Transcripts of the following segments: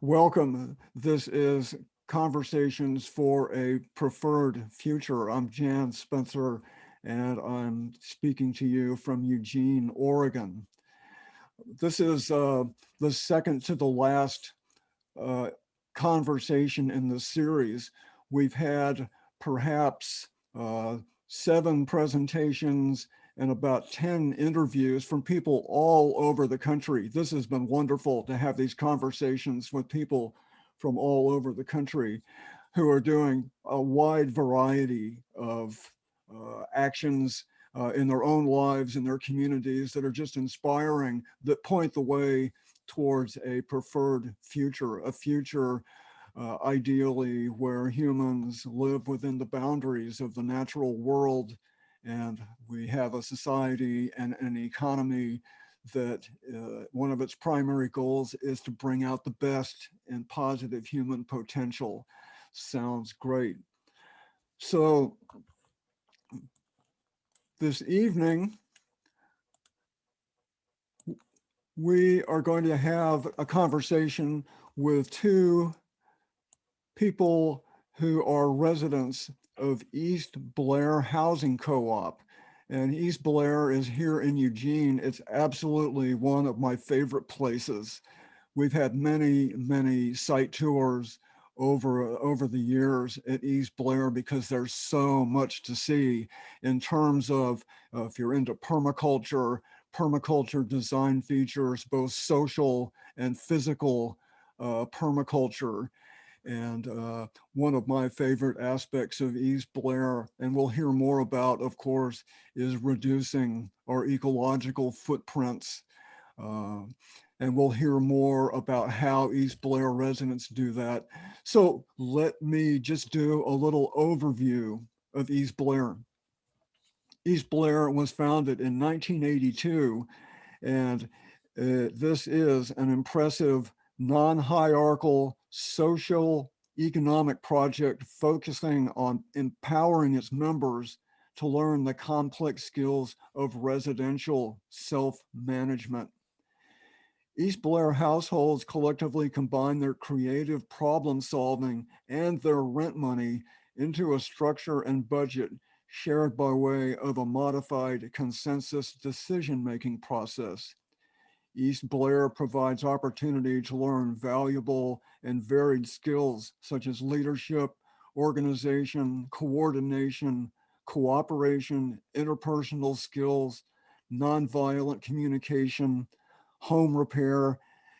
Welcome. This is Conversations for a Preferred Future. I'm Jan Spencer, and I'm speaking to you from Eugene, Oregon. This is the second to the last uh, conversation in the series. We've had perhaps uh, 7 presentations and about 10 interviews from people all over the country. This has been wonderful to have these conversations with people from all over the country who are doing a wide variety of actions in their own lives, in their communities that are just inspiring, that point the way towards a preferred future, a future ideally where humans live within the boundaries of the natural world, and we have a society and an economy that one of its primary goals is to bring out the best and positive human potential. Sounds great. So this evening, we are going to have a conversation with two people who are residents of East Blair Housing Co-op. And East Blair is here in Eugene. It's absolutely one of my favorite places. We've had many site tours over the years at East Blair because there's so much to see in terms of if you're into permaculture design features, both social and physical permaculture. And one of my favorite aspects of East Blair, and we'll hear more about, of course, is reducing our ecological footprints. Uh, and we'll hear more about how East Blair residents do that. So let me just do a little overview of East Blair. East Blair was founded in 1982, and this is an impressive non-hierarchical social economic project focusing on empowering its members to learn the complex skills of residential self-management. East Blair households collectively combine their creative problem solving and their rent money into a structure and budget shared by way of a modified consensus decision-making process. East Blair provides opportunity to learn valuable and varied skills such as leadership, organization, coordination, cooperation, interpersonal skills, nonviolent communication, home repair,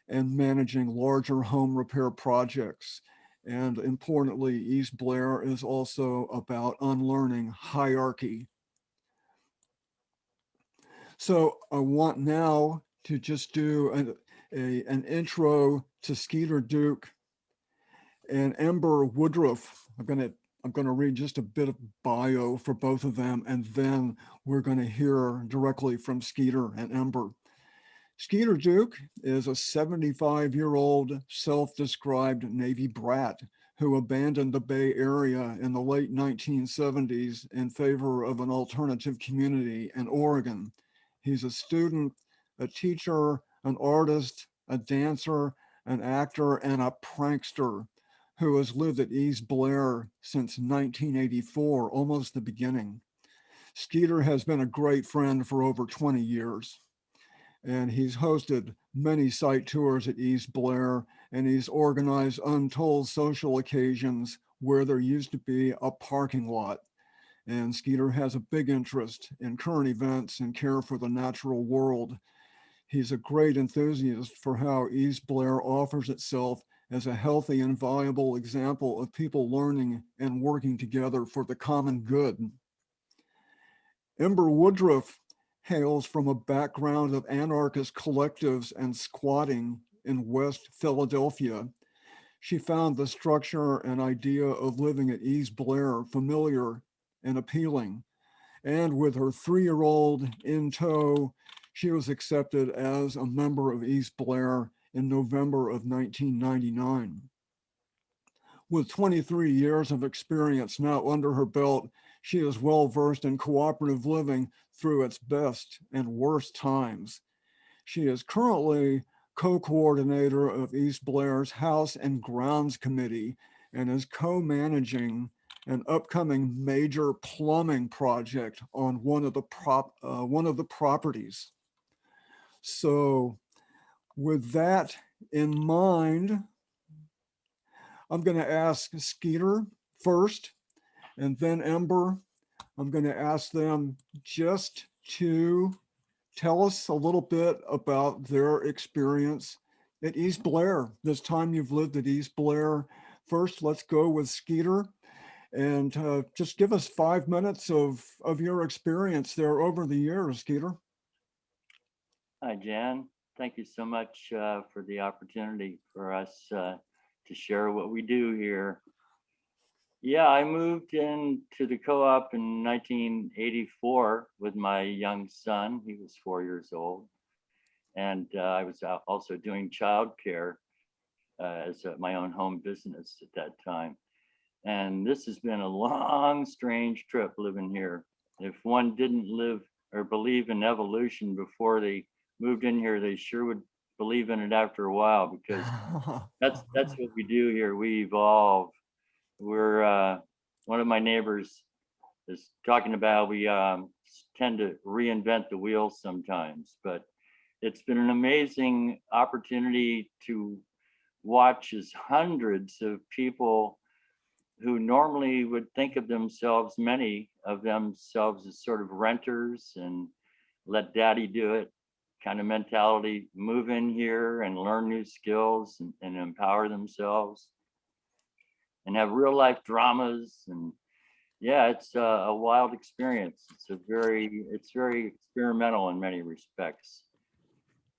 and managing larger home repair projects. And importantly, East Blair is also about unlearning hierarchy. So I want now to just do an intro to Skeeter Duke and Ember Woodruff. I'm gonna read just a bit of bio for both of them, and then we're going to hear directly from Skeeter and Ember. Skeeter Duke is a 75-year-old self-described Navy brat who abandoned the Bay Area in the late 1970s in favor of an alternative community in Oregon. He's a student, a teacher, an artist, a dancer, an actor, and a prankster who has lived at East Blair since 1984, almost the beginning. Skeeter has been a great friend for over 20 years, and he's hosted many site tours at East Blair, and he's organized untold social occasions where there used to be a parking lot. And Skeeter has a big interest in current events and care for the natural world. He's a great enthusiast for how East Blair offers itself as a healthy and viable example of people learning and working together for the common good. Ember Woodruff hails from a background of anarchist collectives and squatting in West Philadelphia. She found the structure and idea of living at East Blair familiar and appealing. And with her 3-year-old in tow, she was accepted as a member of East Blair in November of 1999. With 23 years of experience now under her belt, she is well versed in cooperative living through its best and worst times. She is currently co-coordinator of East Blair's House and Grounds Committee and is co-managing an upcoming major plumbing project on one of the properties. So with that in mind, I'm going to ask Skeeter first, and then Ember. I'm going to ask them just to tell us a little bit about their experience at East Blair, this time you've lived at East Blair. First, let's go with Skeeter, and just give us 5 minutes of your experience there over the years, Skeeter. Hi, Jan. Thank you so much for the opportunity for us to share what we do here. Yeah, I moved into the co-op in 1984 with my young son. He was 4 years old. And I was also doing childcare as my own home business at that time. And this has been a long, strange trip living here. If one didn't live or believe in evolution before they moved in here, they sure would believe in it after a while, because that's what we do here. We evolve. We're one of my neighbors is talking about we tend to reinvent the wheel sometimes, but it's been an amazing opportunity to watch as hundreds of people who normally would think of themselves, many of themselves, as sort of renters and let daddy do it kind of mentality, move in here and learn new skills and empower themselves and have real life dramas. And yeah, it's a wild experience. It's very experimental in many respects.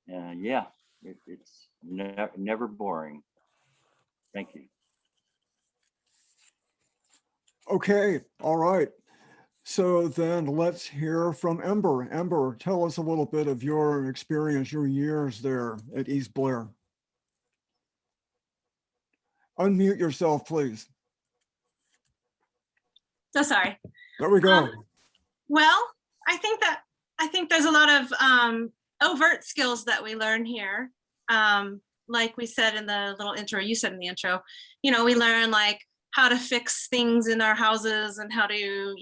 Yeah, it's never boring. Thank you. Okay, all right. So then let's hear from Ember. Ember, tell us a little bit of your experience, your years there at East Blair. Unmute yourself, please. So sorry. There we go. Well, I think there's a lot of overt skills that we learn here. Like we said in the little intro, you said in the intro, we learn like how to fix things in our houses and how to,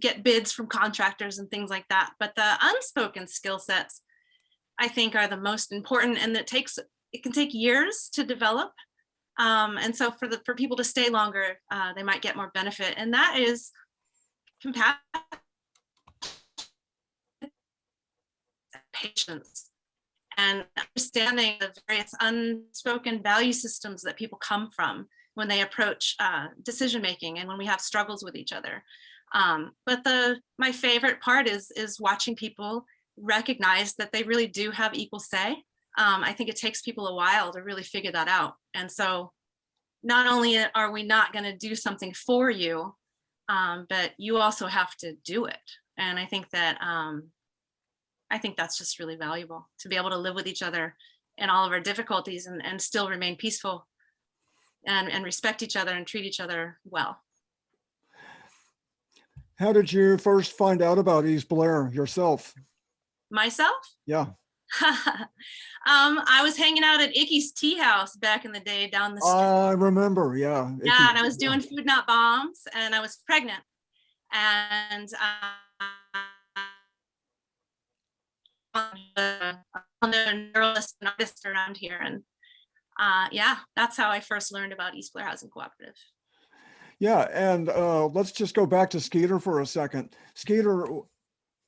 get bids from contractors and things like that. But the unspoken skill sets, I think, are the most important, and it can take years to develop. And so for people to stay longer, they might get more benefit, and that is compassion, patience, and understanding the various unspoken value systems that people come from when they approach decision making and when we have struggles with each other. But my favorite part is watching people recognize that they really do have equal say. I think it takes people a while to really figure that out. And so not only are we not going to do something for you, but you also have to do it. And I think that's just really valuable, to be able to live with each other in all of our difficulties and still remain peaceful and respect each other and treat each other well. How did you first find out about East Blair yourself? Myself? Yeah. I was hanging out at Icky's Tea House back in the day down the street. I remember, yeah. Yeah, and I was doing Food Not Bombs, and I was pregnant. And a neurologist and artist around here. And yeah, that's how I first learned about East Blair Housing Cooperative. Yeah, and let's just go back to Skeeter for a second. Skeeter,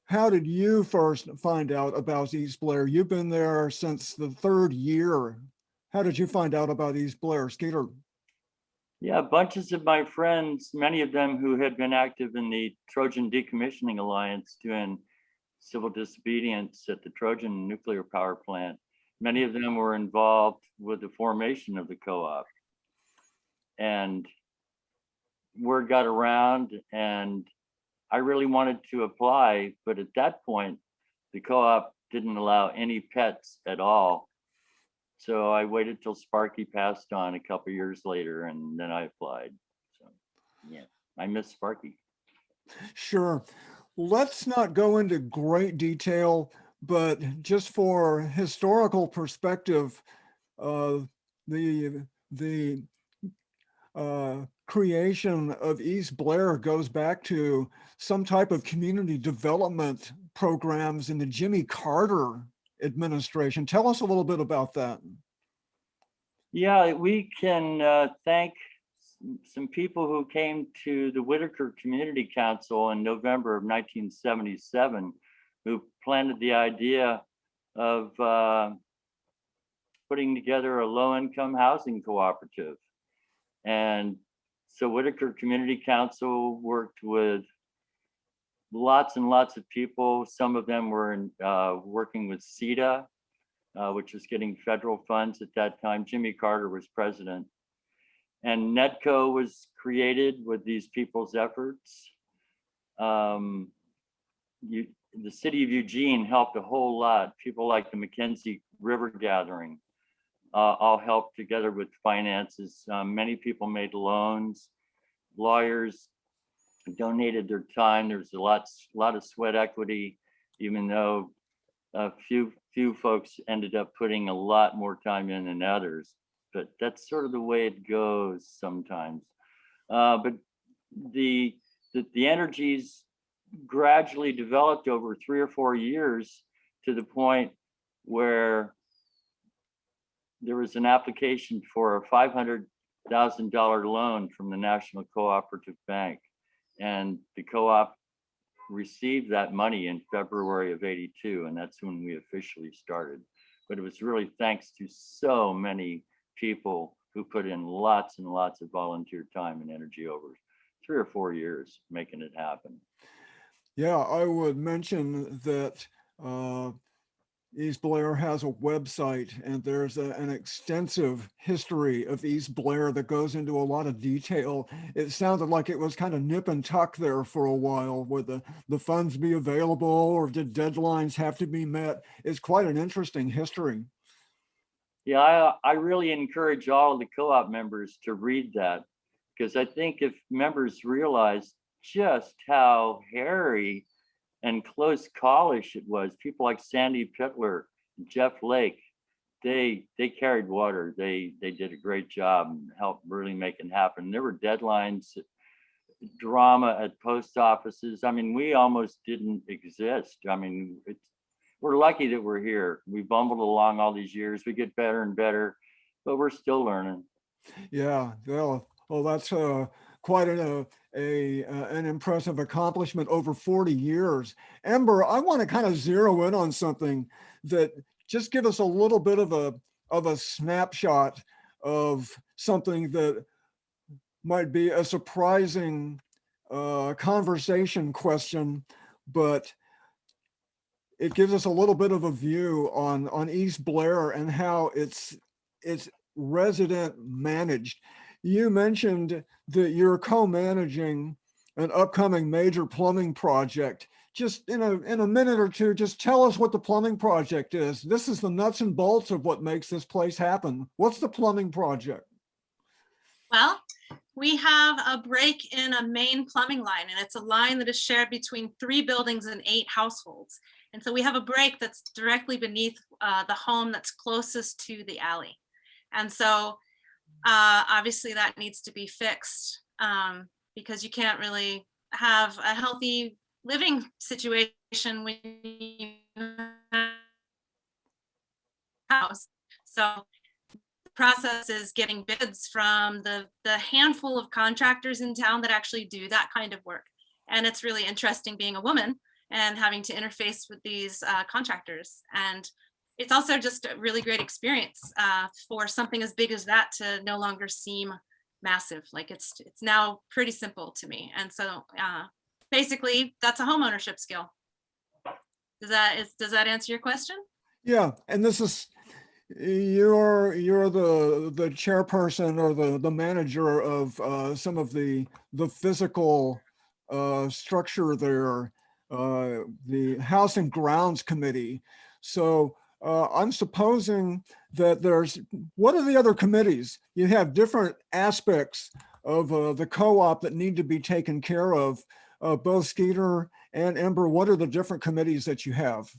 how did you first find out about East Blair? You've been there since the 3rd year. How did you find out about East Blair, Skeeter? Yeah, bunches of my friends, many of them who had been active in the Trojan Decommissioning Alliance doing civil disobedience at the Trojan nuclear power plant. Many of them were involved with the formation of the co-op. And word got around, and I really wanted to apply, but at that point, the co-op didn't allow any pets at all. So I waited till Sparky passed on a couple years later, and then I applied. So yeah, I miss Sparky. Sure. Let's not go into great detail, but just for historical perspective, the creation of East Blair goes back to some type of community development programs in the Jimmy Carter administration. Tell us a little bit about that. Yeah, we can thank some people who came to the Whitaker Community Council in November of 1977, who planted the idea of putting together a low-income housing cooperative. And so Whitaker Community Council worked with lots and lots of people. Some of them were working with CETA, which was getting federal funds at that time. Jimmy Carter was president. And NEDCO was created with these people's efforts. The city of Eugene helped a whole lot. People like the Mackenzie River Gathering all helped together with finances. Many people made loans. Lawyers donated their time. There's a lot of sweat equity, even though a few folks ended up putting a lot more time in than others. But that's sort of the way it goes sometimes. But the energies gradually developed over 3 or 4 years to the point where there was an application for a $500,000 loan from the National Cooperative Bank. And the co-op received that money in February of '82, and that's when we officially started. But it was really thanks to so many people who put in lots and lots of volunteer time and energy over 3 or 4 years making it happen. Yeah, I would mention that East Blair has a website, and there's an extensive history of East Blair that goes into a lot of detail. It sounded like it was kind of nip and tuck there for a while. Would the funds be available, or did deadlines have to be met? It's quite an interesting history. Yeah, I really encourage all of the co-op members to read that, because I think if members realize just how hairy and close callish it was, people like Sandy Pittler, Jeff Lake, they carried water. They did a great job and helped really make it happen. There were deadlines, drama at post offices. I mean, we almost didn't exist. I mean, we're lucky that we're here. We bumbled along all these years. We get better and better, but we're still learning. Yeah, well, that's quite an impressive accomplishment over 40 years. Ember, I want to kind of zero in on something that just give us a little bit of a snapshot of something that might be a surprising conversation question, but it gives us a little bit of a view on East Blair and how it's resident managed. You mentioned that you're co-managing an upcoming major plumbing project. Just in a minute or two, just tell us what the plumbing project is. This is the nuts and bolts of what makes this place happen. What's the plumbing project? Well, we have a break in a main plumbing line, and it's a line that is shared between 3 buildings and 8 households. And so we have a break that's directly beneath the home that's closest to the alley. And so obviously that needs to be fixed because you can't really have a healthy living situation when you have a house. So the process is getting bids from the handful of contractors in town that actually do that kind of work. And it's really interesting being a woman and having to interface with these contractors. And it's also just a really great experience for something as big as that to no longer seem massive. Like it's now pretty simple to me. And so basically that's a homeownership skill. Does that answer your question? Yeah, and this is, you're the chairperson or the manager of some of the physical structure there, the House and Grounds Committee. So I'm supposing that what are the other committees? You have different aspects of the co-op that need to be taken care of. Both Skeeter and Ember, what are the different committees that you have?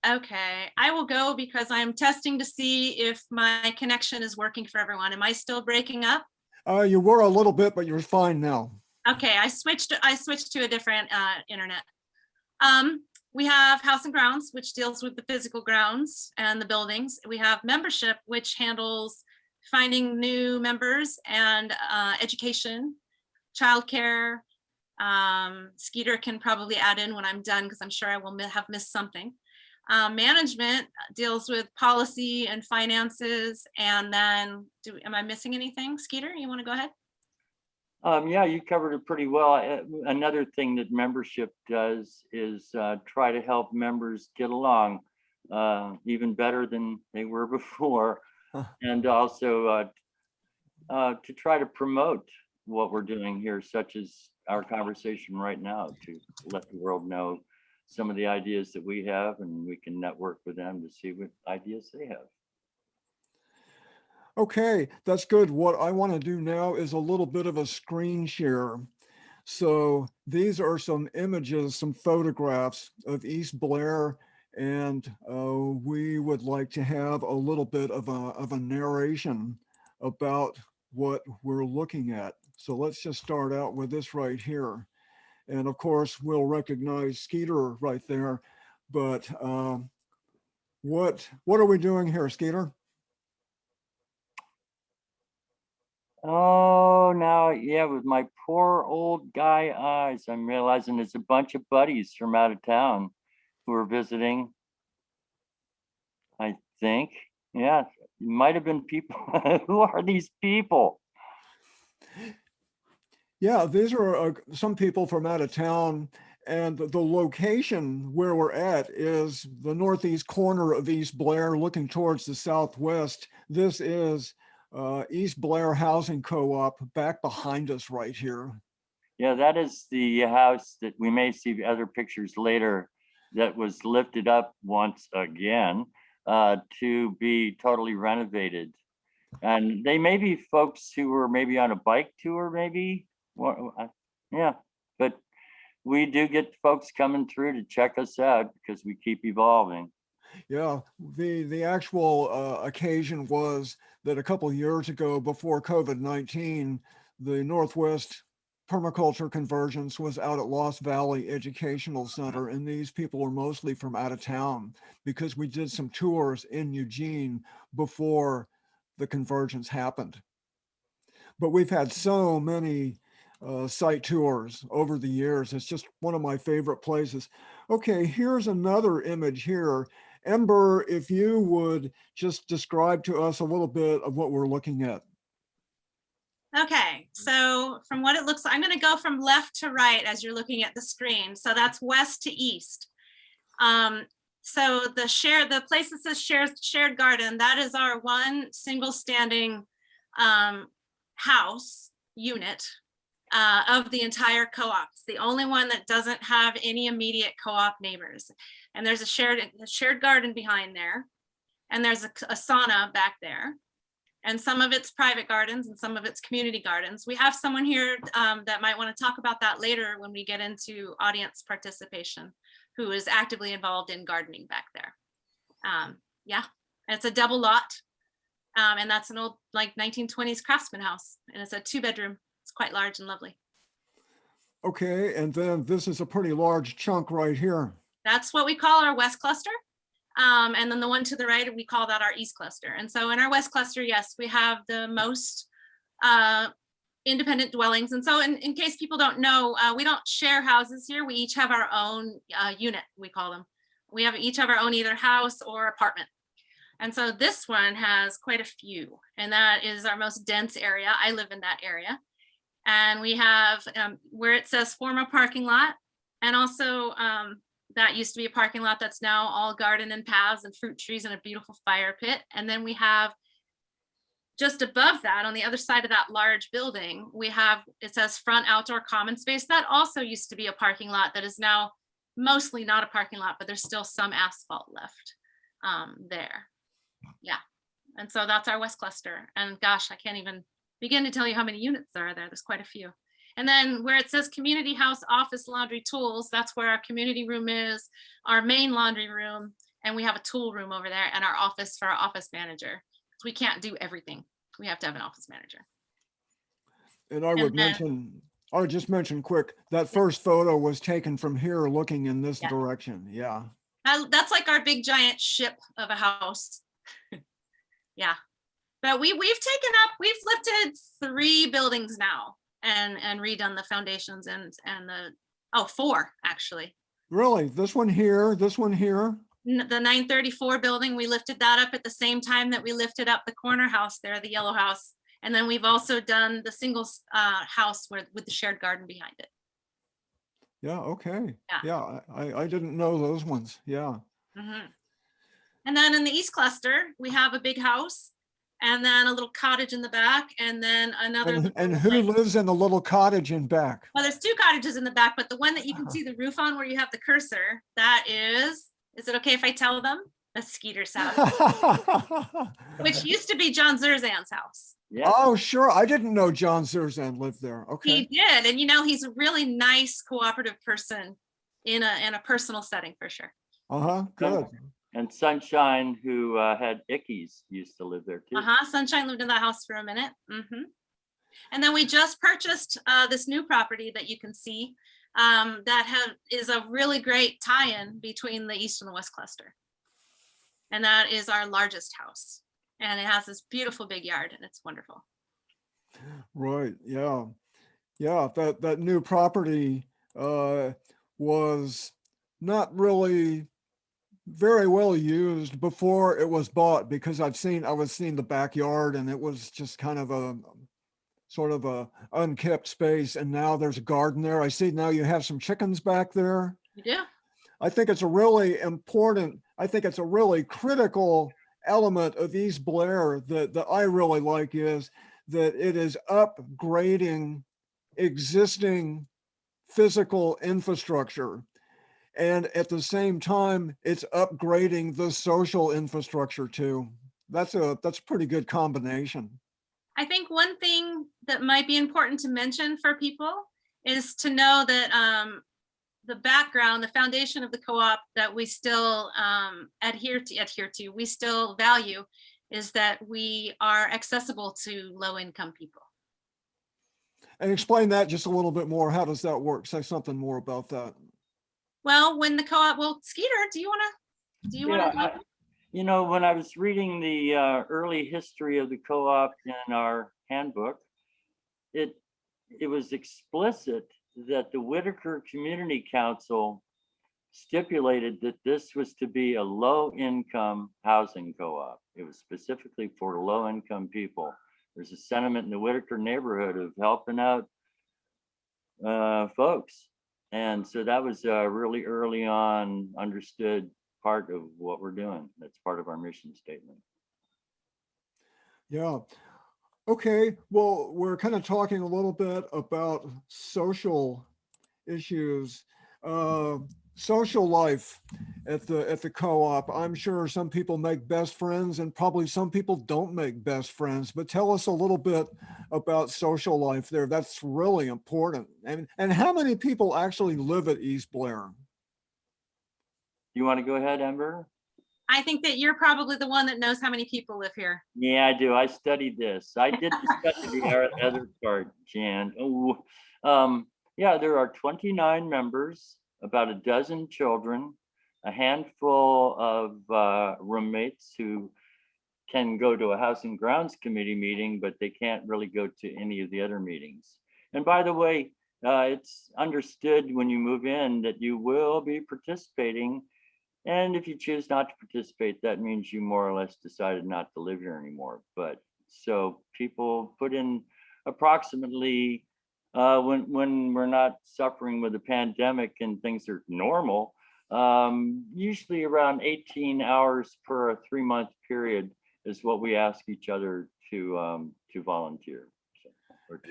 Okay, I will go because I'm testing to see if my connection is working for everyone. Am I still breaking up? You were a little bit, but you're fine now. Okay, I switched to a different internet. We have House and Grounds, which deals with the physical grounds and the buildings. We have Membership, which handles finding new members and education, childcare. Skeeter can probably add in when I'm done because I'm sure I will have missed something. Management deals with policy and finances. And then, am I missing anything? Skeeter, you want to go ahead? Yeah, you covered it pretty well. Another thing that membership does is try to help members get along even better than they were before, and also to try to promote what we're doing here, such as our conversation right now, to let the world know some of the ideas that we have, and we can network with them to see what ideas they have. Okay, that's good. What I want to do now is a little bit of a screen share. So these are some images, some photographs of East Blair, and we would like to have a little bit of a narration about what we're looking at. So let's just start out with this right here. And of course, we'll recognize Skeeter right there. But what are we doing here, Skeeter? Oh, now, yeah, with my poor old guy eyes, I'm realizing it's a bunch of buddies from out of town who are visiting. I think, yeah, it might have been people. Who are these people? Yeah, these are some people from out of town, and the location where we're at is the northeast corner of East Blair, looking towards the southwest. This is East Blair Housing Co-op back behind us right here. Yeah, that is the house that we may see other pictures later that was lifted up once again to be totally renovated. And they may be folks who were maybe on a bike tour, maybe. Yeah, but we do get folks coming through to check us out because we keep evolving. Yeah, the actual occasion was that a couple of years ago, before COVID-19, the Northwest Permaculture Convergence was out at Lost Valley Educational Center, and these people were mostly from out of town because we did some tours in Eugene before the convergence happened. But we've had so many site tours over the years. It's just one of my favorite places. Okay, here's another image here. Ember, if you would just describe to us a little bit of what we're looking at. Okay, so from what it looks like, I'm going to go from left to right as you're looking at the screen. So that's west to east. So the place that says shared garden, that is our one single standing house unit of the entire co-op. It's the only one that doesn't have any immediate co-op neighbors. And there's a shared garden behind there. And there's a sauna back there. And some of it's private gardens and some of it's community gardens. We have someone here that might want to talk about that later when we get into audience participation, who is actively involved in gardening back there. Yeah, and it's a double lot. And that's an old like 1920s craftsman house. And it's a 2-bedroom. It's quite large and lovely. Okay, and then this is a pretty large chunk right here. That's what we call our west cluster. And then the one to the right, we call that our east cluster. And so in our west cluster, yes, we have the most independent dwellings. And so in case people don't know, we don't share houses here. We each have our own unit, we call them. We each have our own either house or apartment. And so this one has quite a few, and that is our most dense area. I live in that area. And we have where it says former parking lot, and also that used to be a parking lot that's now all garden and paths and fruit trees and a beautiful fire pit. And then we have just above that, on the other side of that large building, we have, it says front outdoor common space. That also used to be a parking lot that is now mostly not a parking lot, but there's still some asphalt left there. Yeah. And so that's our west cluster. And gosh, I can't even begin to tell you how many units there are there. There's quite a few. And then where it says community house, office, laundry, tools, that's where our community room is, our main laundry room, And we have a tool room over there and our office for our office manager. We can't do everything. We have to have an office manager. And I And would then- mention, I would just mention quick, that first photo was taken from here looking in this Yeah. direction. Yeah. That's like our big giant ship of a house. Yeah. But we've lifted 3 buildings now and redone the foundations and the 4 actually. Really? This one here, this one here? The 934 building, we lifted that up at the same time that we lifted up the corner house there, the yellow house. And then we've also done the single house with the shared garden behind it. Yeah, okay. Yeah. Yeah, I didn't know those ones. Yeah. Mhm. And then in the East Cluster, we have a big house and then a little cottage in the back and then another. And who lives in the little cottage in back? Well, there's 2 cottages in the back, but the one that you can see the roof on where you have the cursor, that is it okay if I tell them? A Skeeter's house, which used to be John Zerzan's house. Yeah, Oh, sure. I didn't know John Zerzan lived there. He Okay. did. And he's a really nice cooperative person in a personal setting for sure. Uh-huh, good. and Sunshine, who had Ickies, used to live there too. Sunshine lived in that house for a minute. And then we just purchased this new property that you can see that is a really great tie-in between the East and the West Cluster. And that is our largest house. And it has this beautiful big yard and it's wonderful. Right, yeah. Yeah, that new property was not really very well used before it was bought because I was seeing the backyard and it was just kind of a sort of a unkept space, and now there's a garden there. I see now you have some chickens back there. You do? I think it's a really important, I think it's a really critical element of East Blair that I really like is that it is upgrading existing physical infrastructure. And at the same time, it's upgrading the social infrastructure too. That's a pretty good combination. I think one thing that might be important to mention for people is to know that the background, the foundation of the co-op that we still adhere to, we still value is that we are accessible to low-income people. And explain that just a little bit more. How does that work? Say something more about that. Well, when the co-op, Skeeter, do you want to? When I was reading the early history of the co-op in our handbook, it was explicit that the Whitaker Community Council stipulated that this was to be a low-income housing co-op. It was specifically for low-income people. There's a sentiment in the Whitaker neighborhood of helping out folks. And so that was a really early on understood part of what we're doing. That's part of our mission statement. Yeah. Okay. Well, we're kind of talking a little bit about social issues, social life at the co-op. I'm sure some people make best friends and probably some people don't make best friends, but tell us a little bit about social life there. That's really important. And how many people actually live at East Blair? You want to go ahead, Ember? I think that you're probably the one that knows how many people live here. Yeah, I do. I studied this. I did discuss the other part, Jan. Yeah, there are 29 members, about a dozen children, a handful of roommates who can go to a House and Grounds Committee meeting, but they can't really go to any of the other meetings. And by the way, it's understood when you move in that you will be participating. And if you choose not to participate, that means you more or less decided not to live here anymore. But so people put in approximately, when we're not suffering with a pandemic and things are normal, usually around 18 hours per a 3-month period is what we ask each other to volunteer.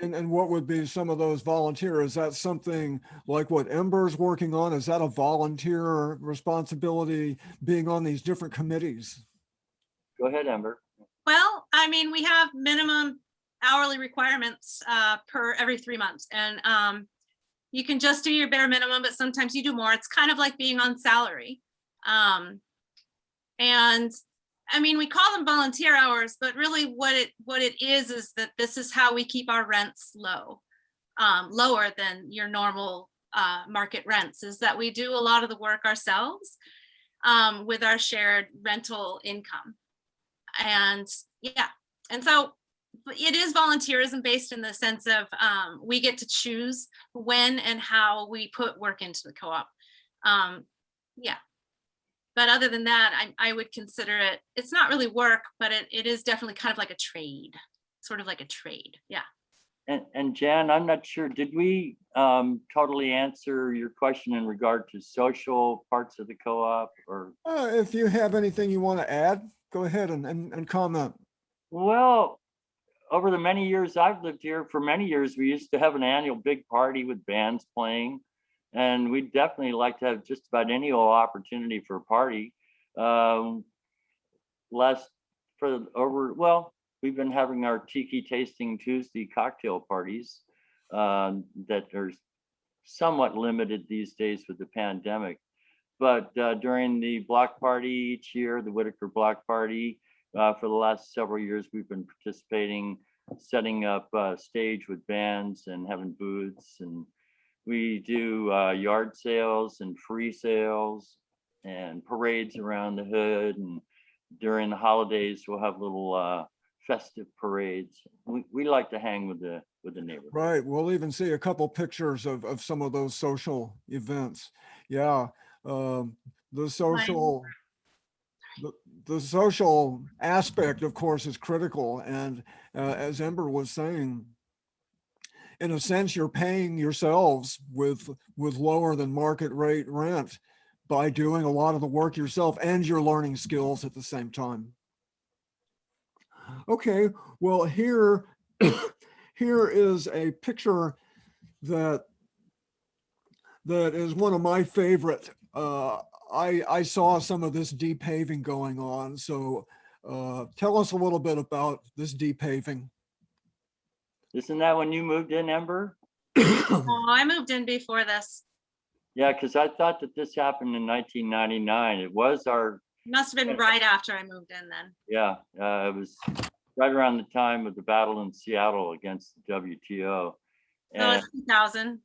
And what would be some of those volunteers? Is that something like what Embers working on? Is that a volunteer responsibility being on these different committees? Go ahead, Ember. Well, I mean, we have minimum hourly requirements per every 3 months. And you can just do your bare minimum, but sometimes you do more. It's kind of like being on salary. And I mean, we call them volunteer hours, but really what it is that this is how we keep our rents low, lower than your normal market rents, is that we do a lot of the work ourselves with our shared rental income. And yeah, and so it is volunteerism based in the sense of we get to choose when and how we put work into the co-op. Yeah. But other than that, I would consider it, it's not really work, but it is definitely kind of like a trade, sort of like a trade. Yeah. And Jan, I'm not sure, did we totally answer your question in regard to social parts of the co-op, or? If you have anything you want to add, go ahead and comment. Well, over the many years I've lived here, for many years, we used to have an annual big party with bands playing. And we'd definitely like to have just about any old opportunity for a party. We've been having our Tiki Tasting Tuesday cocktail parties that are somewhat limited these days with the pandemic. But during the block party each year, the Whitaker block party, for the last several years, we've been participating, setting up a stage with bands and having booths, and we do yard sales and free sales and parades around the hood. And during the holidays, we'll have little festive parades. We like to hang with the neighborhood. Right. We'll even see a couple pictures of some of those social events. Yeah. The social aspect, of course, is critical. And as Ember was saying, in a sense, you're paying yourselves with lower than market rate rent by doing a lot of the work yourself, and you're learning skills at the same time. Okay, well, here is a picture that is one of my favorite. I saw some of this de-paving going on. So tell us a little bit about this de-paving. Isn't that when you moved in, Ember? Oh, I moved in before this. Yeah, because I thought that this happened in 1999. It was our. Must have been right after I moved in then. Yeah, it was right around the time of the battle in Seattle against the WTO. So it's 2000.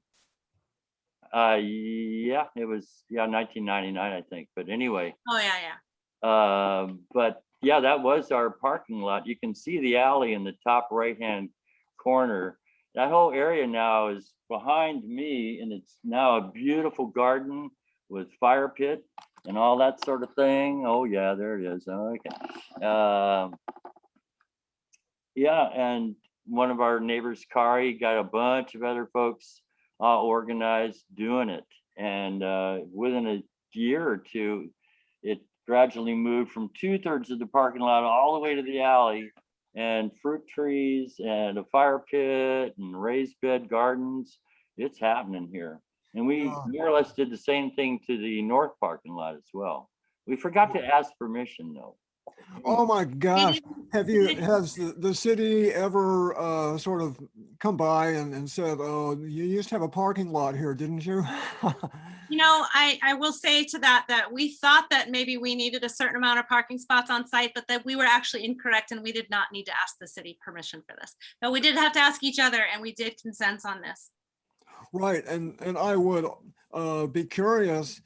Yeah, it was 1999, I think. But anyway. Oh yeah. But yeah, that was our parking lot. You can see the alley in the top right-hand corner. That whole area now is behind me, and it's now a beautiful garden with fire pit and all that sort of thing. Oh yeah, there it is. Okay. Yeah, and one of our neighbors, Kari, got a bunch of other folks all organized doing it. And within a year or two, it gradually moved from 2/3 of the parking lot all the way to the alley, and fruit trees and a fire pit and raised bed gardens. It's happening here. And we more or less did the same thing to the north parking lot as well. We forgot to ask permission though. Oh my gosh. Has the city ever sort of come by and said, oh, you used to have a parking lot here, didn't you? You know, I will say to that we thought that maybe we needed a certain amount of parking spots on site, but that we were actually incorrect, and we did not need to ask the city permission for this. But we did have to ask each other, and we did consent on this. Right, and I would be curious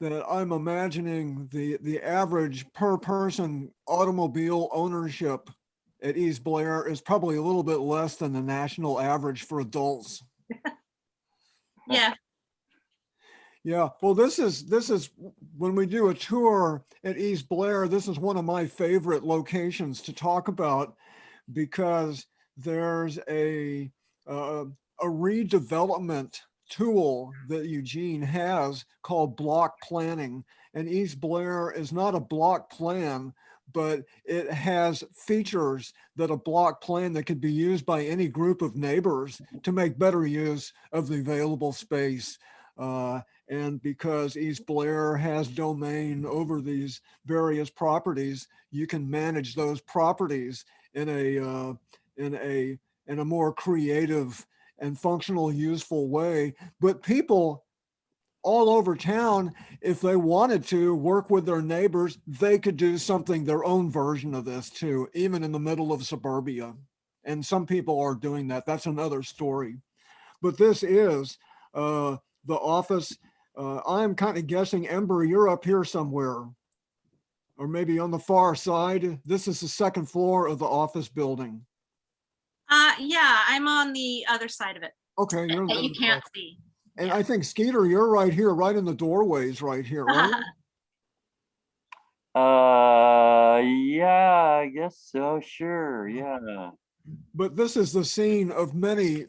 that I'm imagining the average per person automobile ownership at East Blair is probably a little bit less than the national average for adults. Yeah. Yeah, well, this is when we do a tour at East Blair, this is one of my favorite locations to talk about, because there's a redevelopment tool that Eugene has called block planning. And East Blair is not a block plan, but it has features that a block plan that could be used by any group of neighbors to make better use of the available space. And because East Blair has domain over these various properties, you can manage those properties in a more creative and functional, useful way. But people all over town, if they wanted to work with their neighbors, they could do something, their own version of this too, even in the middle of suburbia. And some people are doing that. That's another story. But this is the office. I'm kind of guessing, Ember, you're up here somewhere, or maybe on the far side. This is the second floor of the office building. Yeah, I'm on the other side of it Okay, you're on the that you other can't side. see. And Yeah. I think Skeeter, you're right here, right in the doorways right here, right? Yeah, I guess so. Sure. Yeah. But this is the scene of many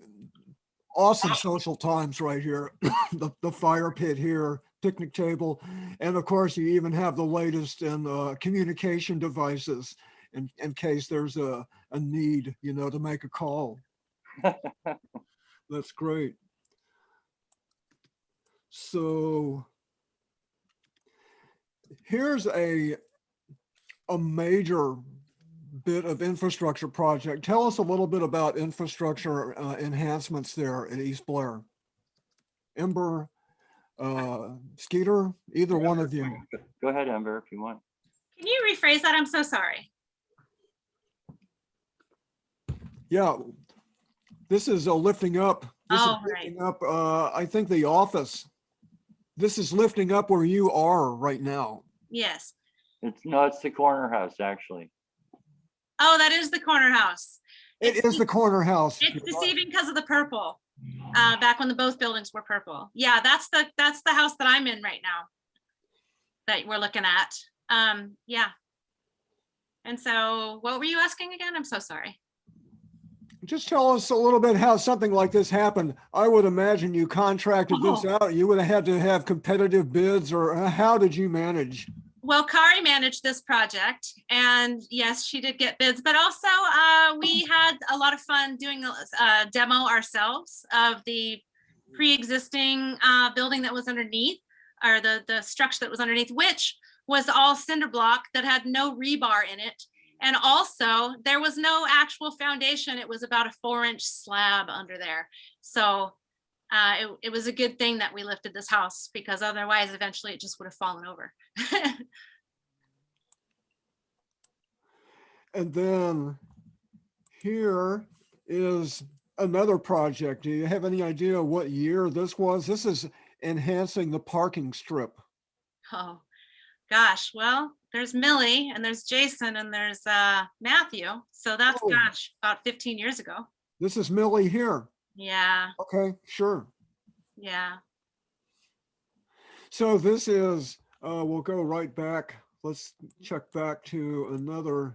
awesome social times right here. The fire pit here, picnic table, and of course you even have the latest in communication devices in case there's a need, you know, to make a call. That's great. So here's a major bit of infrastructure project. Tell us a little bit about infrastructure enhancements there at East Blair. Ember, Skeeter, either one of you. Go ahead, Ember, if you want. Can you rephrase that? I'm so sorry. Yeah, this is lifting up. This Oh, is right. lifting up, I think the office. This is lifting up where you are right now. Yes. It's the corner house, actually. Oh, that is the corner house. It is the corner house. It's deceiving because of the purple. Back when both buildings were purple. Yeah, that's the house that I'm in right now that we're looking at. Yeah. And so what were you asking again? I'm so sorry. Just tell us a little bit how something like this happened. I would imagine you contracted this out. You would have had to have competitive bids, or how did you manage? Well, Kari managed this project, and yes, she did get bids, but also we had a lot of fun doing a demo ourselves of the pre-existing building that was underneath, or the structure that was underneath, which was all cinder block that had no rebar in it. And also there was no actual foundation. It was about a 4-inch slab under there. So it was a good thing that we lifted this house, because otherwise eventually it just would have fallen over. And then here is another project. Do you have any idea what year this was? This is enhancing the parking strip. Oh gosh, well, there's Millie and there's Jason and there's Matthew. So that's, gosh, about 15 years ago. This is Millie here. Yeah. Okay, sure. Yeah. So this is, we'll go right back. Let's check back to another.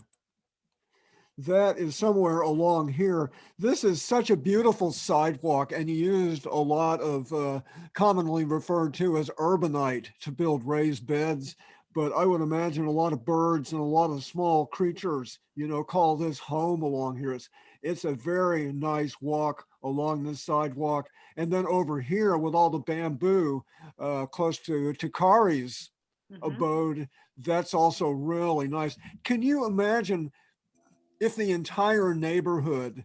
That is somewhere along here. This is such a beautiful sidewalk, and you used a lot of commonly referred to as urbanite to build raised beds. But I would imagine a lot of birds and a lot of small creatures, you know, call this home along here. It's a very nice walk along this sidewalk. And then over here with all the bamboo close to Kari's abode, that's also really nice. Can you imagine if the entire neighborhood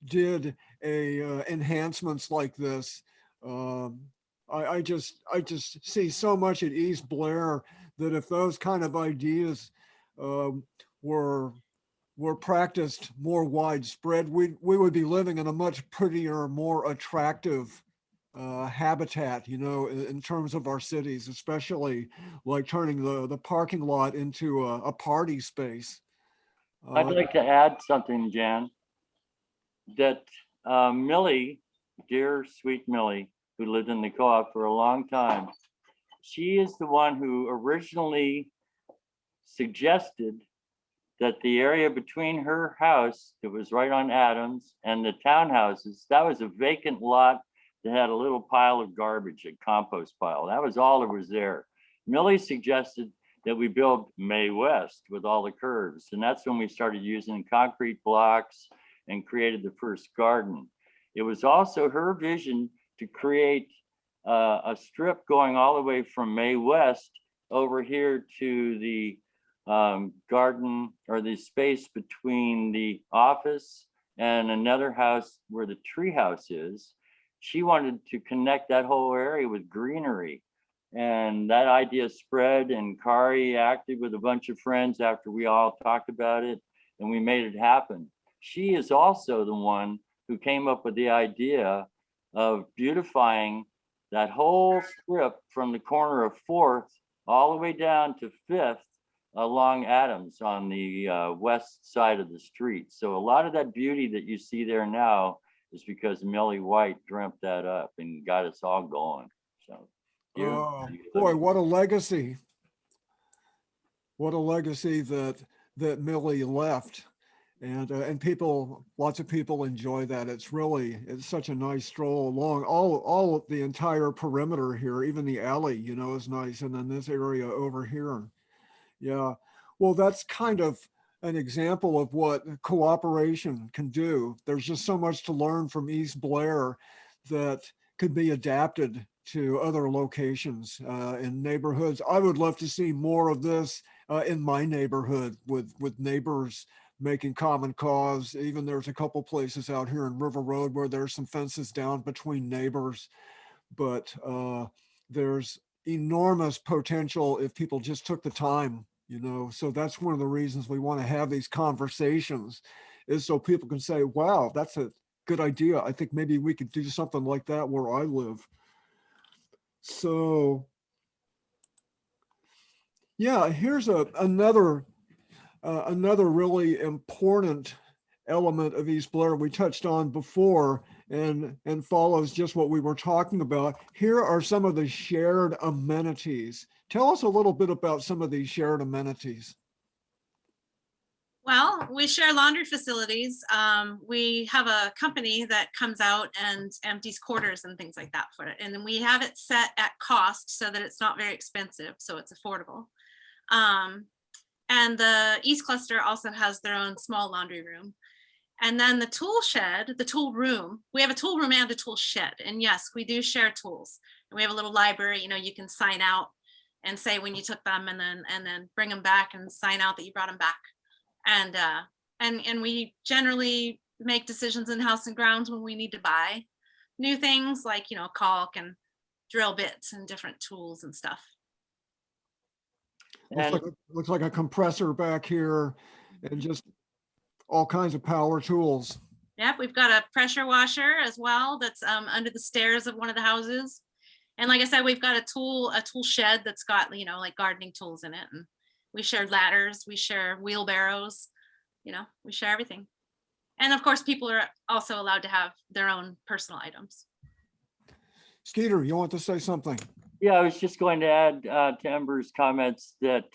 did enhancements like this? I just see so much at East Blair that if those kind of ideas were practiced more widespread, we would be living in a much prettier, more attractive habitat, you know, in terms of our cities, especially like turning the parking lot into a party space. I'd like to add something, Jan, that Millie, dear sweet Millie, who lived in the co-op for a long time, she is the one who originally suggested that the area between her house, that was right on Adams, and the townhouses, that was a vacant lot that had a little pile of garbage, a compost pile. That was all that was there. Millie suggested that we build May West with all the curves. And that's when we started using concrete blocks and created the first garden. It was also her vision to create a strip going all the way from May West over here to the garden, or the space between the office and another house where the tree house is. She wanted to connect that whole area with greenery. And that idea spread, and Kari acted with a bunch of friends after we all talked about it, and we made it happen. She is also the one who came up with the idea of beautifying that whole strip from the corner of 4th all the way down to 5th along Adams on the west side of the street. So a lot of that beauty that you see there now is because Millie White dreamt that up and got us all going. So Oh, boy, what a legacy. What a legacy that Millie left. And people, lots of people enjoy that. It's such a nice stroll along all of the entire perimeter here. Even the alley, you know, is nice. And then this area over here. Yeah. Well, that's kind of an example of what cooperation can do. There's just so much to learn from East Blair that could be adapted to other locations in neighborhoods. I would love to see more of this in my neighborhood with neighbors making common cause. Even there's a couple places out here in River Road where there's some fences down between neighbors, but there's enormous potential if people just took the time, you know. So that's one of the reasons we want to have these conversations, is so people can say, wow, that's a good idea. I think maybe we could do something like that where I live. So yeah, here's another really important element of East Blair we touched on before, and follows just what we were talking about. Here are some of the shared amenities. Tell us a little bit about some of these shared amenities. Well, we share laundry facilities. We have a company that comes out and empties quarters and things like that for it. And then we have it set at cost so that it's not very expensive, so it's affordable. And the East Cluster also has their own small laundry room. And then the tool shed, the tool room, we have a tool room and a tool shed. And yes, we do share tools. And we have a little library, you know, you can sign out and say when you took them, and then bring them back and sign out that you brought them back. And we generally make decisions in House and Grounds when we need to buy new things like, you know, caulk and drill bits and different tools and stuff. Looks like a compressor back here, and just all kinds of power tools. Yep, we've got a pressure washer as well that's under the stairs of one of the houses. And like I said, we've got a tool shed that's got, you know, like gardening tools in it. And we share ladders, we share wheelbarrows, you know, we share everything. And of course, people are also allowed to have their own personal items. Skeeter, you want to say something? Yeah, I was just going to add to Ember's comments that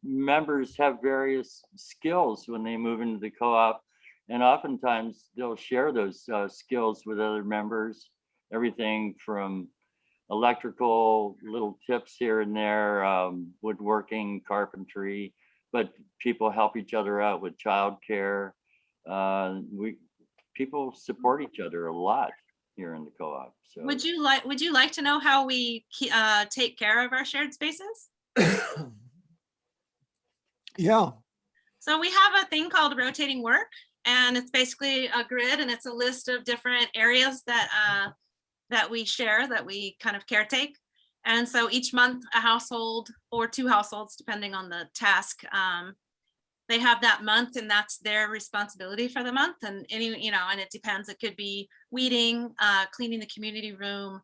members have various skills when they move into the co-op, and oftentimes they'll share those skills with other members, everything from electrical, little tips here and there, woodworking, carpentry, but people help each other out with childcare. People support each other a lot here in the co-op. So would you like to know how we take care of our shared spaces? Yeah. So we have a thing called rotating work, and it's basically a grid, and it's a list of different areas that we share, that we kind of caretake. And so each month a household or two households, depending on the task, they have that month, and that's their responsibility for the month. And and it depends. It could be weeding, cleaning the community room.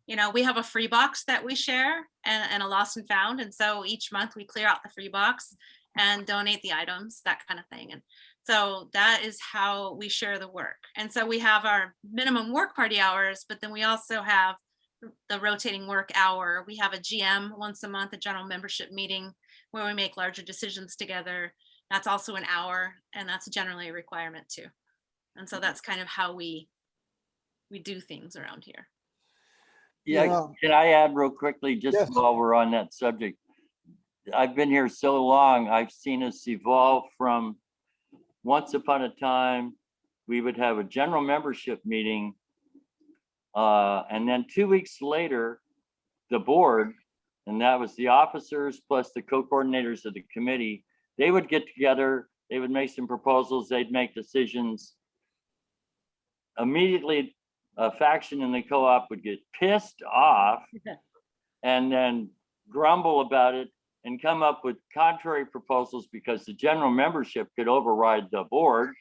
You know, we have a free box that we share, and a lost and found. And so each month we clear out the free box and donate the items, that kind of thing. And so that is how we share the work. And so we have our minimum work party hours, but then we also have the rotating work hour. We have a GM once a month, a general membership meeting, where we make larger decisions together. That's also an hour, and that's generally a requirement too. And so that's kind of how we do things around here. Yeah, can I add real quickly, just Yes. while we're on that subject? I've been here so long, I've seen us evolve from, once upon a time, we would have a general membership meeting, and then 2 weeks later, the board, and that was the officers plus the co-coordinators of the committee, they would get together, they would make some proposals, they'd make decisions. Immediately, a faction in the co-op would get pissed off and then grumble about it and come up with contrary proposals because the general membership could override the board.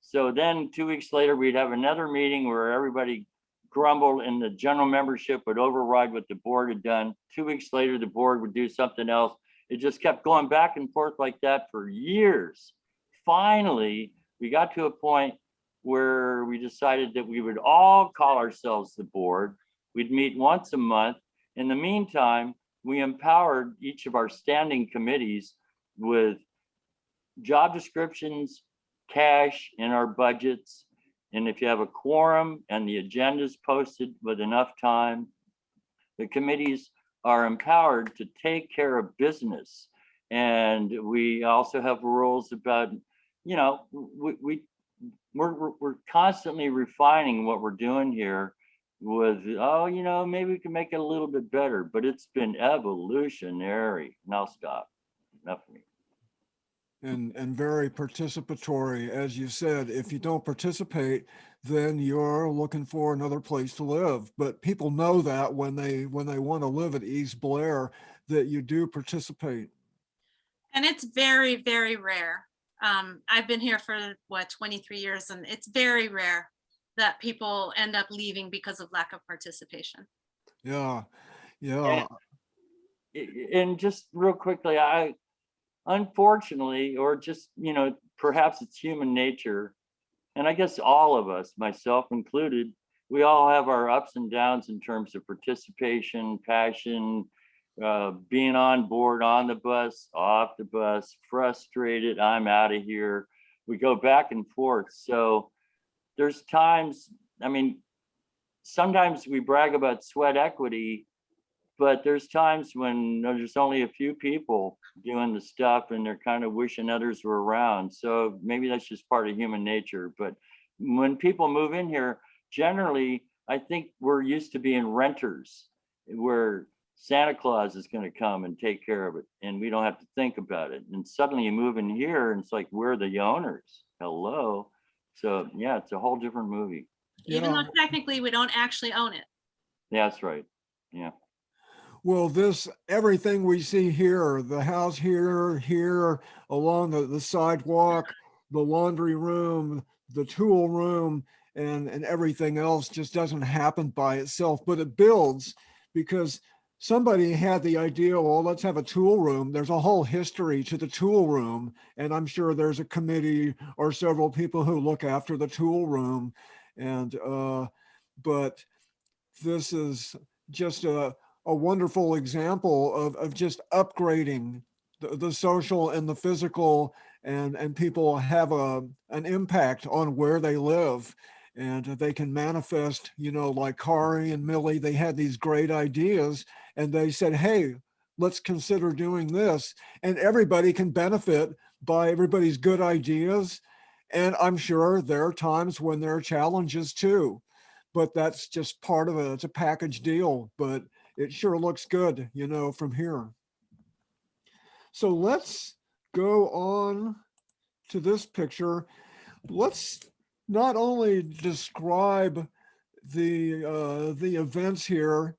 So then 2 weeks later, we'd have another meeting where everybody grumbled and the general membership would override what the board had done. 2 weeks later, the board would do something else. It just kept going back and forth like that for years. Finally, we got to a point where we decided that we would all call ourselves the board. We'd meet once a month. In the meantime, we empowered each of our standing committees with job descriptions, cash in our budgets. And if you have a quorum and the agenda is posted with enough time, the committees are empowered to take care of business. And we also have rules about, you know, we're constantly refining what we're doing here with, oh, you know, maybe we can make it a little bit better, but it's been evolutionary. Now stop. Enough of me. And very participatory. As you said, if you don't participate, then you're looking for another place to live. But people know that when they want to live at East Blair, that you do participate. And it's very, very rare. I've been here for 23 years, and it's very rare that people end up leaving because of lack of participation. Yeah, yeah. And just real quickly, unfortunately, or just, you know, perhaps it's human nature, and I guess all of us, myself included, we all have our ups and downs in terms of participation, passion, being on board, on the bus, off the bus, frustrated, I'm out of here. We go back and forth. So there's times, I mean, sometimes we brag about sweat equity, but there's times when there's only a few people doing the stuff and they're kind of wishing others were around. So maybe that's just part of human nature. But when people move in here, generally, I think we're used to being renters, where Santa Claus is going to come and take care of it, and we don't have to think about it. And suddenly you move in here and it's like, we're the owners. Hello. So yeah, it's a whole different movie. Even Yeah. though technically we don't actually own it. Yeah, that's right. Yeah. Well, everything we see here, the house here, along the sidewalk, the laundry room, the tool room, and everything else just doesn't happen by itself, but it builds because somebody had the idea, well, let's have a tool room. There's a whole history to the tool room, and I'm sure there's a committee or several people who look after the tool room. And but this is just a wonderful example of just upgrading the social and the physical, and people have an impact on where they live, and they can manifest, you know, like Kari and Millie, they had these great ideas and they said, hey, let's consider doing this, and everybody can benefit by everybody's good ideas. And I'm sure there are times when there are challenges too, but that's just part of it. It's a package deal, but it sure looks good, you know, from here. So let's go on to this picture. Let's not only describe the events here,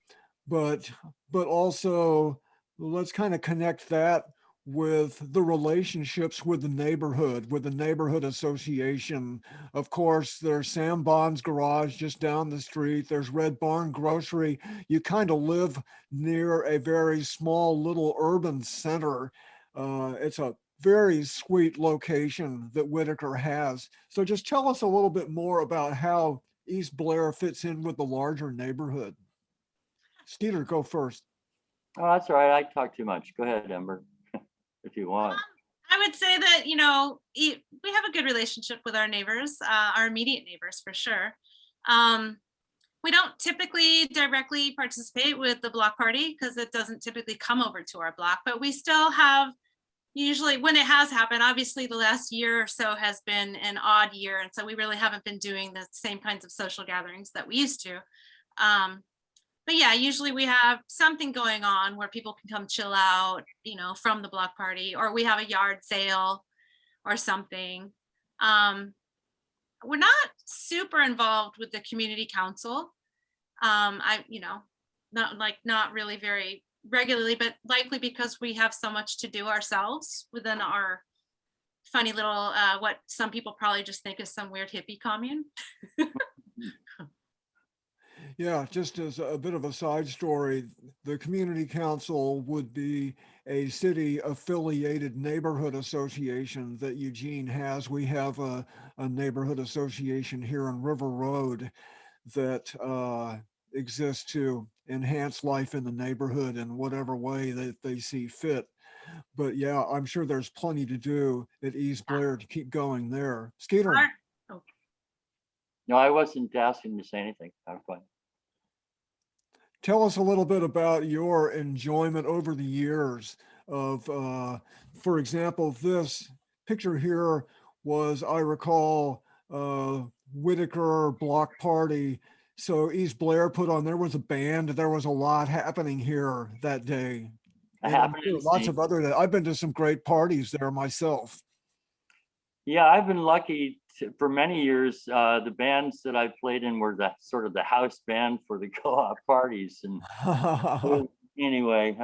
but also let's kind of connect that with the relationships with the neighborhood association. Of course, there's Sam Bond's garage just down the street. There's Red Barn Grocery. You kind of live near a very small little urban center. It's a very sweet location that Whitaker has. So just tell us a little bit more about how East Blair fits in with the larger neighborhood. Skeeter, go first. Oh, that's all right. I talk too much. Go ahead, Ember, if you want. I would say that, you know, we have a good relationship with our neighbors, our immediate neighbors for sure. We don't typically directly participate with the block party because it doesn't typically come over to our block, but we still have, usually when it has happened, obviously the last year or so has been an odd year. And so we really haven't been doing the same kinds of social gatherings that we used to. But yeah, usually we have something going on where people can come chill out, you know, from the block party, or we have a yard sale or something. We're not super involved with the community council. You know, not really very regularly, but likely because we have so much to do ourselves within our funny little, what some people probably just think is some weird hippie commune. Yeah, just as a bit of a side story, the community council would be a city affiliated neighborhood association that Eugene has. We have a neighborhood association here on River Road that exists to enhance life in the neighborhood in whatever way that they see fit. But yeah, I'm sure there's plenty to do at East Blair to keep going there. Skeeter, Our- oh, No, I wasn't asking to say anything. I'm fine. tell us a little bit about your enjoyment over the years of, for example, this picture here was, I recall, Whitaker Block Party. So East Blair put on, there was a band, there was a lot happening here that day. I And I'm happen sure to lots see. of other, I've been to some great parties there myself. Yeah, I've been lucky for many years. The bands that I played in were the sort of the house band for the co-op parties. And anyway,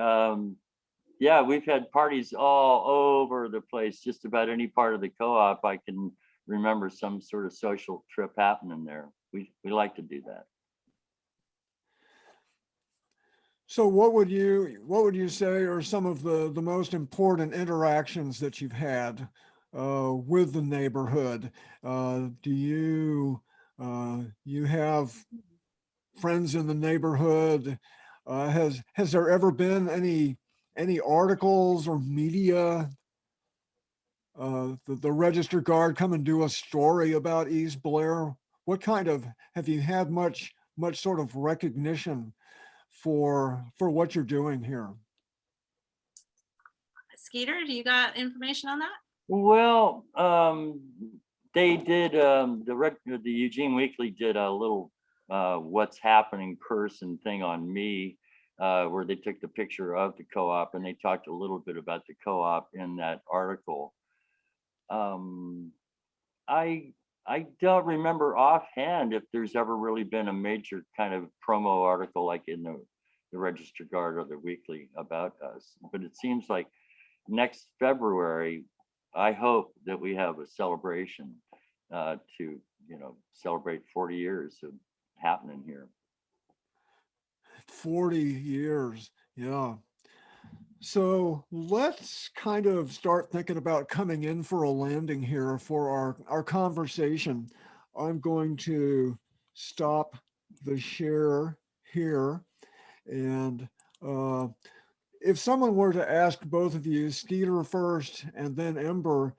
yeah, we've had parties all over the place. Just about any part of the co-op, I can remember some sort of social trip happening there. We like to do that. So what would you say are some of the most important interactions that you've had with the neighborhood? Do you have friends in the neighborhood? Has there ever been any articles or media? The Register Guard come and do a story about East Blair? What kind of, have you had much sort of recognition for what you're doing here? Skeeter, do you got information on that? Well, they did the Eugene Weekly did a little what's happening person thing on me, where they took the picture of the co-op and they talked a little bit about the co-op in that article. I don't remember offhand if there's ever really been a major kind of promo article like in the Register Guard or the Weekly about us, but it seems like next February, I hope that we have a celebration to, celebrate 40 years of happening here. 40 years, yeah. So let's kind of start thinking about coming in for a landing here for our conversation. I'm going to stop the share here. And if someone were to ask both of you, Skeeter first and then Ember,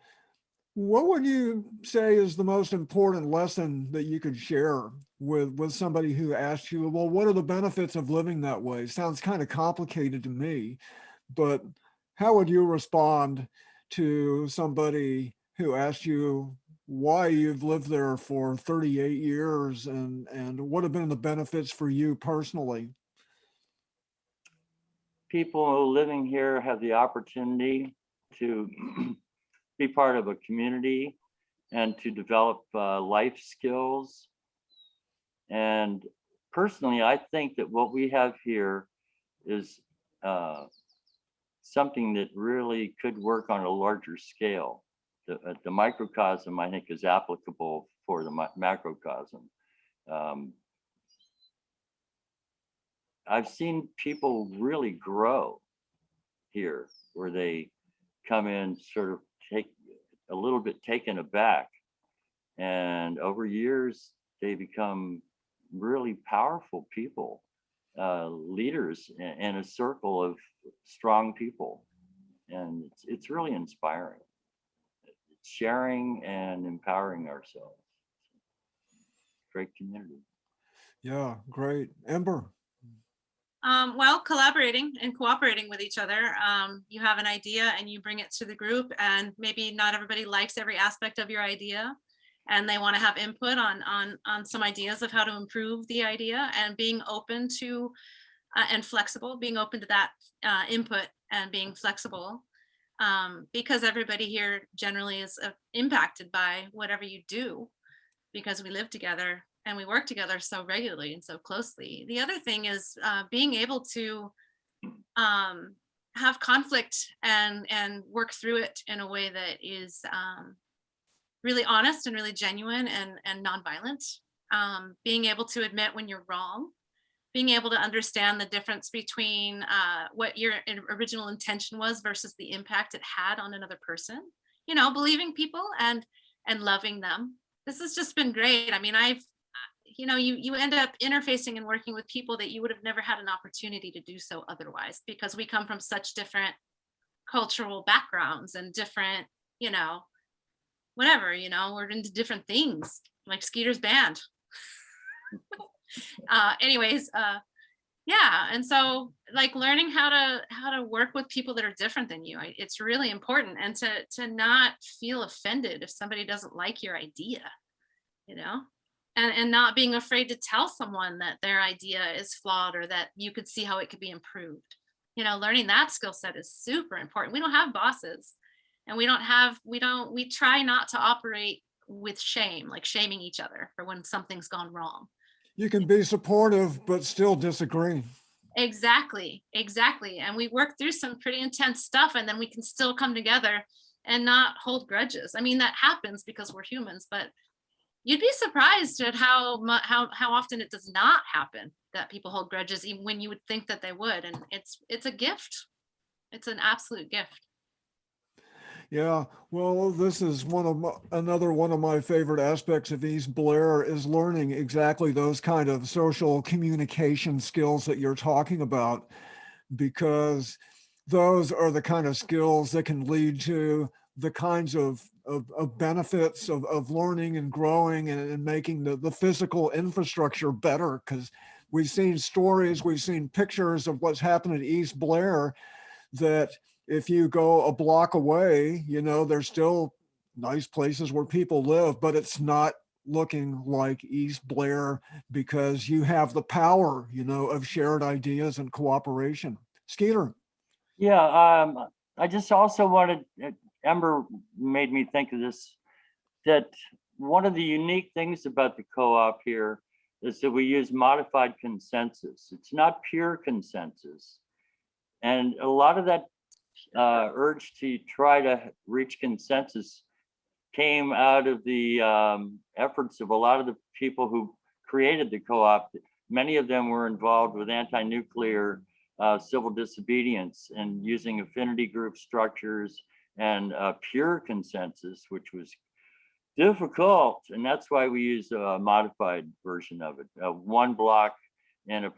what would you say is the most important lesson that you could share with somebody who asked you, well, what are the benefits of living that way? Sounds kind of complicated to me, but how would you respond to somebody who asked you why you've lived there for 38 years and what have been the benefits for you personally? People living here have the opportunity to be part of a community and to develop life skills. And personally, I think that what we have here is something that really could work on a larger scale. The microcosm, I think, is applicable for the macrocosm. I've seen people really grow here, where they come in sort of take a little bit taken aback, and over years they become really powerful people, leaders in a circle of strong people, and it's really inspiring. It's sharing and empowering ourselves. Great community. Yeah, great. Ember. Well, collaborating and cooperating with each other. You have an idea and you bring it to the group, and maybe not everybody likes every aspect of your idea, and they want to have input on some ideas of how to improve the idea, and being open to and flexible, being open to that input and being flexible, because everybody here generally is impacted by whatever you do, because we live together and we work together so regularly and so closely. The other thing is being able to have conflict and work through it in a way that is really honest and really genuine and nonviolent. Being able to admit when you're wrong, being able to understand the difference between what your original intention was versus the impact it had on another person. You know, believing people and loving them. This has just been great. I mean, you end up interfacing and working with people that you would have never had an opportunity to do so otherwise, because we come from such different cultural backgrounds and different, whatever, we're into different things, like Skeeter's band. Anyways, yeah, and so like learning how to work with people that are different than you, it's really important, and to not feel offended if somebody doesn't like your idea, and not being afraid to tell someone that their idea is flawed or that you could see how it could be improved. Learning that skill set is super important. We don't have bosses, and we try not to operate with shame, like shaming each other for when something's gone wrong. You can be supportive, but still disagree. Exactly. And we work through some pretty intense stuff, and then we can still come together and not hold grudges. I mean, that happens because we're humans, but you'd be surprised at how often it does not happen that people hold grudges, even when you would think that they would. And it's a gift. It's an absolute gift. Yeah, well, this is another one of my favorite aspects of East Blair is learning exactly those kind of social communication skills that you're talking about, because those are the kind of skills that can lead to the kinds of benefits of learning and growing and making the physical infrastructure better. Because we've seen stories, we've seen pictures of what's happened at East Blair, that if you go a block away, there's still nice places where people live, but it's not looking like East Blair because you have the power, of shared ideas and cooperation. Skeeter. Yeah, I just also wanted, Ember made me think of this, that one of the unique things about the co-op here is that we use modified consensus. It's not pure consensus. And a lot of that urge to try to reach consensus came out of the efforts of a lot of the people who created the co-op. Many of them were involved with anti-nuclear civil disobedience and using affinity group structures and pure consensus, which was difficult. And that's why we use a modified version of it. One block and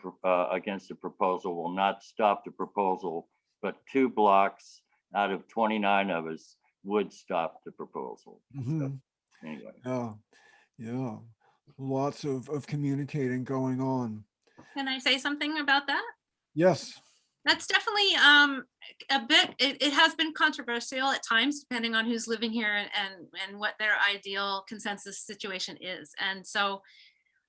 against a proposal will not stop the proposal, but 2 blocks out of 29 of us would stop the proposal. Mm-hmm. So, anyway. Yeah. Lots of communicating going on. Can I say something about that? Yes. That's definitely a bit, it has been controversial at times, depending on who's living here and what their ideal consensus situation is. And so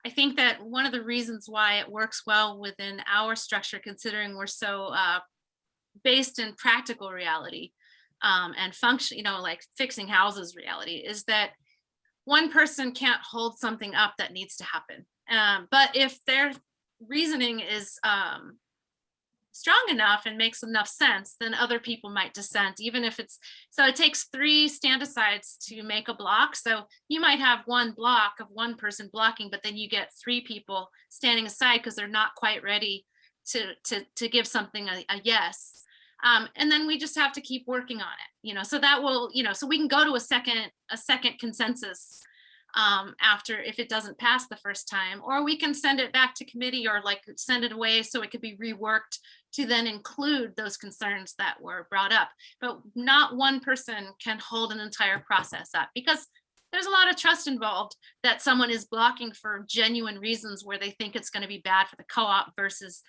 I think that one of the reasons why it works well within our structure, considering we're so based in practical reality and function, like fixing houses reality, is that one person can't hold something up that needs to happen. But if their reasoning is strong enough and makes enough sense, then other people might dissent, even if so it takes 3 stand-asides to make a block. So you might have one block of one person blocking, but then you get 3 people standing aside because they're not quite ready to give something a yes. And then we just have to keep working on it, so that will, so we can go to a second consensus after, if it doesn't pass the first time, or we can send it back to committee or like send it away so it could be reworked to then include those concerns that were brought up. But not one person can hold an entire process up, because there's a lot of trust involved that someone is blocking for genuine reasons where they think it's going to be bad for the co-op versus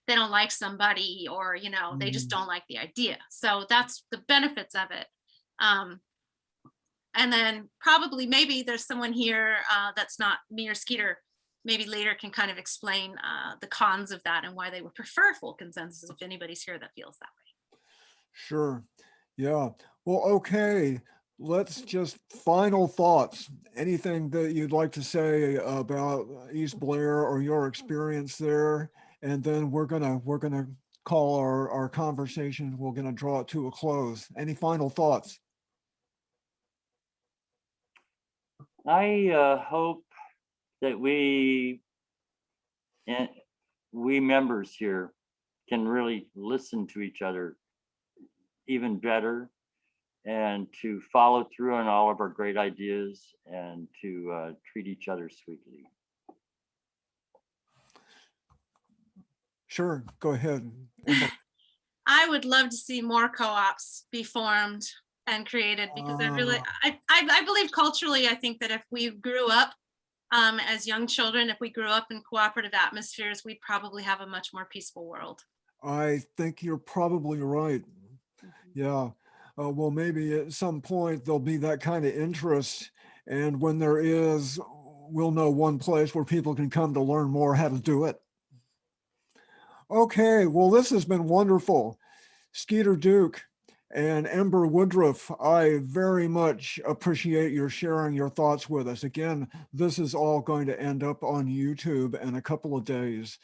they don't like somebody, or they just don't like the idea. So that's the benefits of it. And then probably maybe there's someone here that's not me or Skeeter, maybe later can kind of explain the cons of that and why they would prefer full consensus, if anybody's here that feels that way. Sure. Yeah. Well, okay. Let's just final thoughts. Anything that you'd like to say about East Blair or your experience there? And then we're gonna call our conversation. We're going to draw it to a close. Any final thoughts? I hope that we members here can really listen to each other even better, and to follow through on all of our great ideas, and to treat each other sweetly. Sure, go ahead. Ember. I would love to see more co-ops be formed and created, because I believe culturally, I think that if we grew up as young children, if we grew up in cooperative atmospheres, we'd probably have a much more peaceful world. I think you're probably right. Yeah. Well, maybe at some point there'll be that kind of interest. And when there is, we'll know one place where people can come to learn more how to do it. Okay, well, this has been wonderful. Skeeter Duke and Ember Woodruff, I very much appreciate your sharing your thoughts with us. Again, this is all going to end up on YouTube in a couple of days.